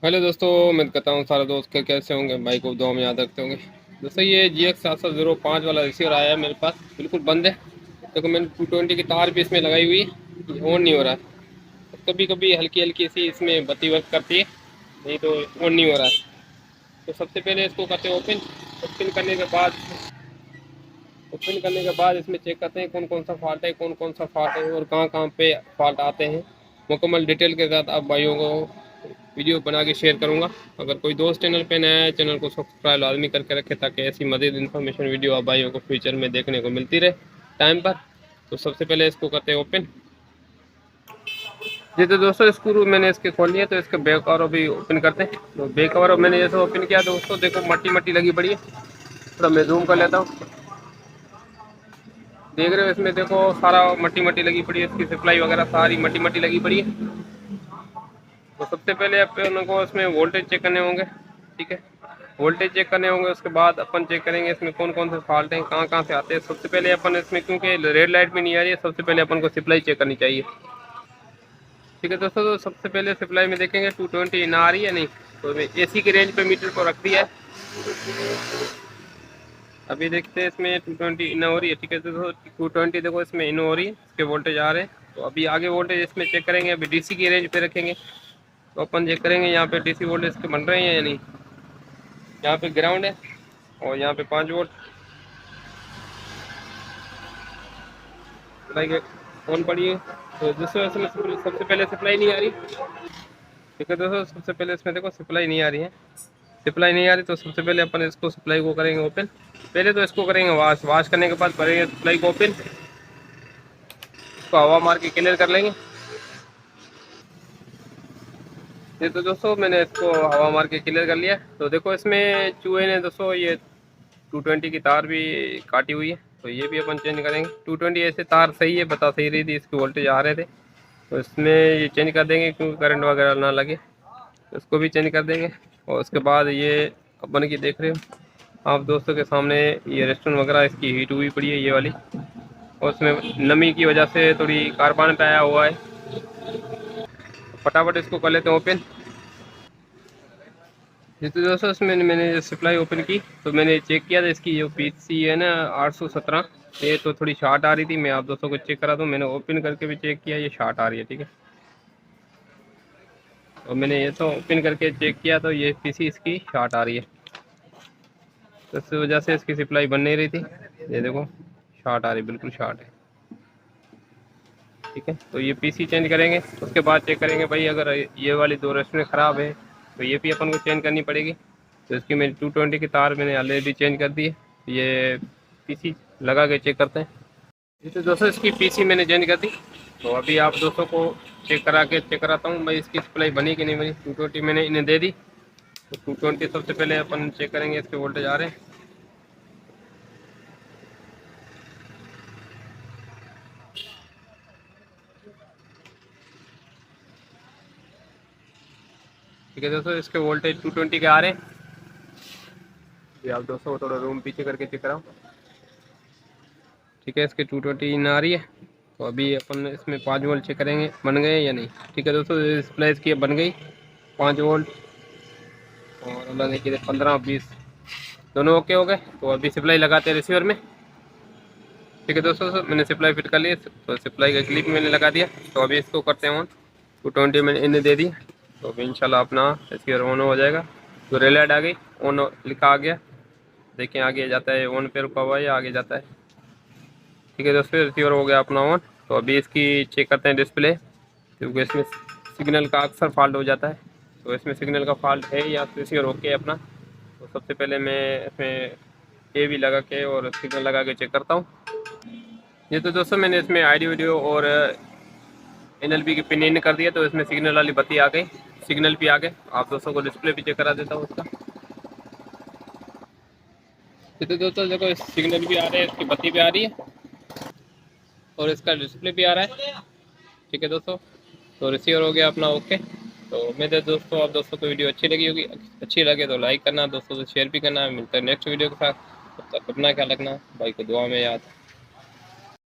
Hello दोस्तों, उम्मीद करता हूँ सारे दोस्त के कैसे होंगे, भाई को दुआ में याद रखते होंगे। दोस्तों ये GX 7705 वाला रिसीवर आया है मेरे पास, बिल्कुल बंद है। देखो मैंने 220 की तार भी इसमें लगाई हुई है, ये ऑन नहीं हो रहा है। कभी कभी हल्की हल्की सी इसमें बत्ती वर्क करती है, नहीं तो ऑन नहीं हो रहा है। तो सबसे पहले इसको करते हैं ओपन। ओपन करने के बाद इसमें चेक करते हैं कौन कौन सा फॉल्ट है, कौन कौन सा फॉल्ट है और कहाँ कहाँ पे फॉल्ट आते हैं। मुकम्मल डिटेल के साथ आप भाइयों को वीडियो बना के शेयर करूंगा। अगर कोई दोस्त चैनल पे नया है, चैनल को सब्सक्राइब लाजमी करके रखे ताकि ऐसी मज़ीद इन्फॉर्मेशन वीडियो आप भाइयों को फ्यूचर में देखने को मिलती रहे टाइम पर। तो सबसे पहले इसको करते हैं ओपन। जी तो दोस्तों स्क्रू मैंने इसके खोल लिया, तो इसके बैक कवर भी ओपन करते हैं। तो बैक कवर मैंने जैसे ओपन किया दोस्तों, देखो मट्टी मट्टी लगी पड़ी है। थोड़ा मैं जूम कर लेता हूँ, देख रहे हो इसमें देखो सारा मट्टी मट्टी लगी पड़ी है, इसकी सप्लाई वगैरह सारी मट्टी मट्टी लगी पड़ी है। तो सबसे पहले अपन को इसमें वोल्टेज चेक करने होंगे, ठीक है। वोल्टेज चेक करने होंगे, उसके बाद अपन चेक करेंगे इसमें कौन कौन से फॉल्ट हैं, कहाँ कहाँ से आते हैं। सबसे पहले अपन इसमें, क्योंकि रेड लाइट भी नहीं आ रही है, सबसे पहले अपन को सप्लाई चेक करनी चाहिए, ठीक है दोस्तों। तो सबसे पहले सप्लाई में देखेंगे 220 ना आ रही है नहीं, तो AC की रेंज पे मीटर को रख दिया है। अभी देखते हैं इसमें 220 इन हो रही है, ठीक है दोस्तों। 220 देखो इसमें इन हो रही है, इसके वोल्टेज आ रहे हैं। तो अभी आगे वोल्टेज इसमें चेक करेंगे, अभी DC की रेंज पे रखेंगे। तो अपन चेक करेंगे यहाँ पे DC वोल्टेज के बन रहे हैं या नहीं। यहाँ पे ग्राउंड है और यहाँ पे 5 वोल्ट सप्लाई ऑन पड़ी है। तो दोस्तों इसमें सबसे पहले सप्लाई नहीं आ रही, ठीक है दोस्तों। सबसे पहले इसमें देखो सप्लाई नहीं आ रही है, सप्लाई नहीं आ रही। तो सबसे पहले अपन इसको सप्लाई को करेंगे ओपन। पहले तो इसको करेंगे वाश, वाश करने के बाद करेंगे सप्लाई को ओपन। इसको हवा मार के क्लियर कर लेंगे। ये तो दोस्तों मैंने इसको हवा मार के क्लियर कर लिया। तो देखो इसमें चूहे ने दोस्तों ये 220 की तार भी काटी हुई है, तो ये भी अपन चेंज करेंगे। 220 ऐसे तार सही है, बता सही रही थी, इसके वोल्टेज आ रहे थे। तो इसमें ये चेंज कर देंगे क्योंकि करंट वगैरह ना लगे, तो इसको भी चेंज कर देंगे। और उसके बाद ये अपन की देख रहे हो आप दोस्तों के सामने, ये रेस्टोरेंट वगैरह इसकी हीट हुई पड़ी है ये वाली, और उसमें नमी की वजह से थोड़ी कार्बन पे आया हुआ है। फटाफट इसको कर लेते हैं ओपन। जी तो दोस्तों इसमें मैंने सप्लाई ओपन की, तो मैंने चेक किया था इसकी जो PC है ना 817, ये तो थोड़ी शार्ट आ रही थी। मैं आप दोस्तों को चेक करा दूँ, मैंने ओपन करके भी चेक किया, ये शार्ट आ रही है, ठीक है। और मैंने ये तो ओपन करके चेक किया, तो ये PC इसकी शार्ट आ रही है, तो इस वजह से इसकी सप्लाई बन नहीं रही थी। ये देखो शार्ट आ रही, बिल्कुल शार्ट है, ठीक है। तो ये PC चेंज करेंगे, उसके बाद चेक करेंगे भाई अगर ये वाली दो रेस्टोरेंट ख़राब है तो ये भी अपन को चेंज करनी पड़ेगी। तो इसकी मेरी 220 की तार मैंने ऑलरेडी चेंज कर दी है। ये PC लगा के चेक करते हैं। जैसे दोस्तों इसकी PC मैंने चेंज कर दी, तो अभी आप दोस्तों को चेक कराता हूँ भाई इसकी सप्लाई बनी कि नहीं बनी। 220 मैंने इन्हें दे दी, तो 220 सबसे पहले अपन चेक करेंगे इसके वोल्टेज आ रहे हैं। ठीक है दोस्तों, इसके वोल्टेज 220 के आ रहे हैं। ये आप दोस्तों को थोड़ा रूम पीछे करके चेक कराओ, ठीक है। इसके 220 इन आ रही है। तो अभी अपन इसमें 5 वोल्ट चेक करेंगे बन गए या नहीं, ठीक है दोस्तों। डिस्प्ले इसकी बन गई 5 वोल्ट, और अलग है कि 15 20 दोनों ओके हो गए। तो अभी सप्लाई लगाते हैं रिसीवर में, ठीक है दोस्तों। मैंने सप्लाई फिट कर ली, तो सप्लाई का क्लिप मैंने लगा दिया। तो अभी इसको करते हैं ऑन। 220 मैंने इन्हें दे दी, तो अभी इंशाल्लाह अपना रिसीवर ऑन हो जाएगा। तो रेल लाइट आ गई, ऑन लिखा आ गया, देखिए आगे जाता है, ऑन पे रुका हुआ है या आगे जाता है, ठीक है दोस्तों। रिसीवर हो गया अपना ऑन। तो अभी इसकी चेक करते हैं डिस्प्ले, क्योंकि इसमें सिग्नल का अक्सर फॉल्ट हो जाता है। तो इसमें सिग्नल का फॉल्ट है या रिसीवर ओके है अपना। तो सबसे पहले मैं इसमें भी लगा के और सिग्नल लगा के चेक करता हूँ। ये तो दोस्तों मैंने इसमें ID वीडियो और NLP की पिन इन कर दिया, तो इसमें सिग्नल वाली बत्ती आ गई, सिग्नल भी आ गए। आप दोस्तों को डिस्प्ले भी चेक करा देता हूँ उसका। ये तो दोस्तों देखो सिग्नल भी आ रहे हैं, इसकी बत्ती भी आ रही है और इसका डिस्प्ले भी आ रहा है, ठीक है दोस्तों। तो रिसीवर हो गया अपना ओके। तो उम्मीद है दोस्तों आप दोस्तों को वीडियो अच्छी लगी होगी, अच्छी लगे तो लाइक करना, दोस्तों से शेयर भी करना। मिलता है नेक्स्ट वीडियो के साथ, तब तक अपना ख्याल रखना, भाई को दुआ में याद।